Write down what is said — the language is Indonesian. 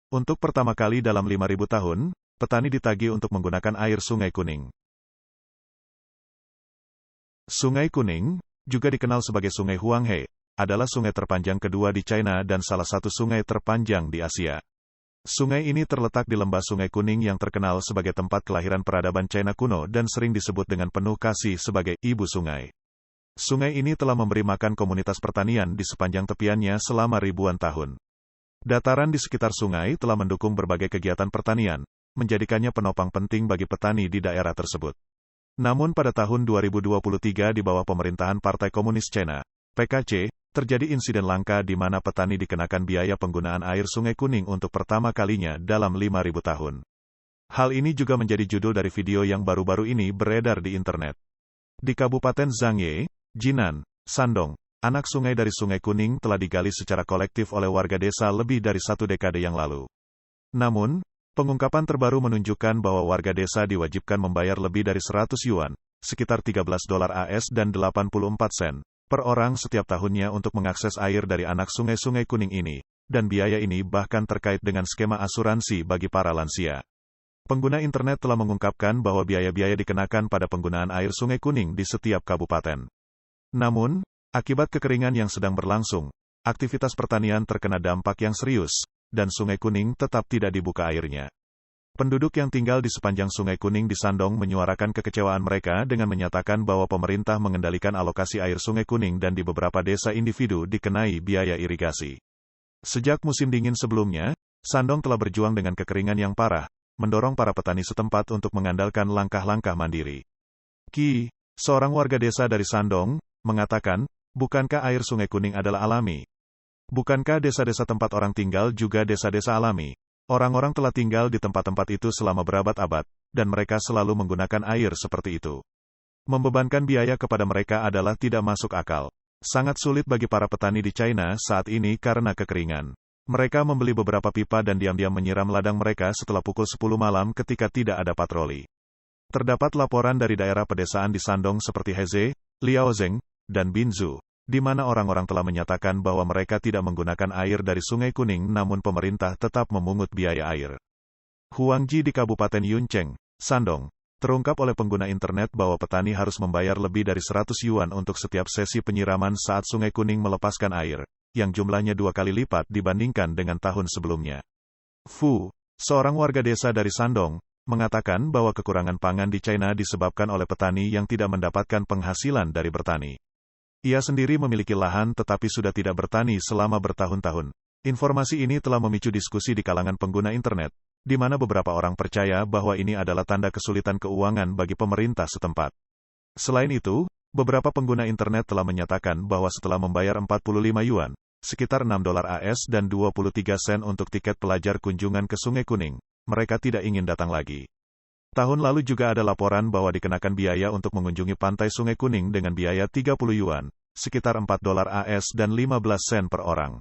Untuk pertama kali dalam 5.000 tahun, petani ditagih untuk menggunakan air Sungai Kuning. Sungai Kuning, juga dikenal sebagai Sungai Huanghe, adalah sungai terpanjang kedua di China dan salah satu sungai terpanjang di Asia. Sungai ini terletak di lembah Sungai Kuning yang terkenal sebagai tempat kelahiran peradaban China kuno dan sering disebut dengan penuh kasih sebagai Ibu Sungai. Sungai ini telah memberi makan komunitas pertanian di sepanjang tepiannya selama ribuan tahun. Dataran di sekitar sungai telah mendukung berbagai kegiatan pertanian, menjadikannya penopang penting bagi petani di daerah tersebut. Namun pada tahun 2023 di bawah pemerintahan Partai Komunis China, PKC, terjadi insiden langka di mana petani dikenakan biaya penggunaan air Sungai Kuning untuk pertama kalinya dalam 5.000 tahun. Hal ini juga menjadi judul dari video yang baru-baru ini beredar di internet. Di Kabupaten Zhangye, Jinan, Shandong, anak sungai dari Sungai Kuning telah digali secara kolektif oleh warga desa lebih dari 1 dekade yang lalu. Namun, pengungkapan terbaru menunjukkan bahwa warga desa diwajibkan membayar lebih dari 100 yuan, sekitar $13 AS dan 84 sen, per orang setiap tahunnya untuk mengakses air dari anak sungai-Sungai Kuning ini, dan biaya ini bahkan terkait dengan skema asuransi bagi para lansia. Pengguna internet telah mengungkapkan bahwa biaya-biaya dikenakan pada penggunaan air Sungai Kuning di setiap kabupaten. Namun, akibat kekeringan yang sedang berlangsung, aktivitas pertanian terkena dampak yang serius, dan Sungai Kuning tetap tidak dibuka airnya. Penduduk yang tinggal di sepanjang Sungai Kuning di Shandong menyuarakan kekecewaan mereka dengan menyatakan bahwa pemerintah mengendalikan alokasi air Sungai Kuning dan di beberapa desa individu dikenai biaya irigasi. Sejak musim dingin sebelumnya, Shandong telah berjuang dengan kekeringan yang parah, mendorong para petani setempat untuk mengandalkan langkah-langkah mandiri. Qi, seorang warga desa dari Shandong, mengatakan, bukankah air Sungai Kuning adalah alami? Bukankah desa-desa tempat orang tinggal juga desa-desa alami? Orang-orang telah tinggal di tempat-tempat itu selama berabad-abad, dan mereka selalu menggunakan air seperti itu. Membebankan biaya kepada mereka adalah tidak masuk akal. Sangat sulit bagi para petani di China saat ini karena kekeringan. Mereka membeli beberapa pipa dan diam-diam menyiram ladang mereka setelah pukul 10 malam ketika tidak ada patroli. Terdapat laporan dari daerah pedesaan di Shandong seperti Heze, Liaozeng, dan Binzu, di mana orang-orang telah menyatakan bahwa mereka tidak menggunakan air dari Sungai Kuning namun pemerintah tetap memungut biaya air. Huangji di Kabupaten Yuncheng, Shandong, terungkap oleh pengguna internet bahwa petani harus membayar lebih dari 100 yuan untuk setiap sesi penyiraman saat Sungai Kuning melepaskan air, yang jumlahnya 2 kali lipat dibandingkan dengan tahun sebelumnya. Fu, seorang warga desa dari Shandong, mengatakan bahwa kekurangan pangan di China disebabkan oleh petani yang tidak mendapatkan penghasilan dari bertani. Ia sendiri memiliki lahan tetapi sudah tidak bertani selama bertahun-tahun. Informasi ini telah memicu diskusi di kalangan pengguna internet, di mana beberapa orang percaya bahwa ini adalah tanda kesulitan keuangan bagi pemerintah setempat. Selain itu, beberapa pengguna internet telah menyatakan bahwa setelah membayar 45 yuan, sekitar $6 AS dan 23 sen untuk tiket pelajar kunjungan ke Sungai Kuning, mereka tidak ingin datang lagi. Tahun lalu juga ada laporan bahwa dikenakan biaya untuk mengunjungi pantai Sungai Kuning dengan biaya 30 yuan, sekitar $4 AS dan 15 sen per orang.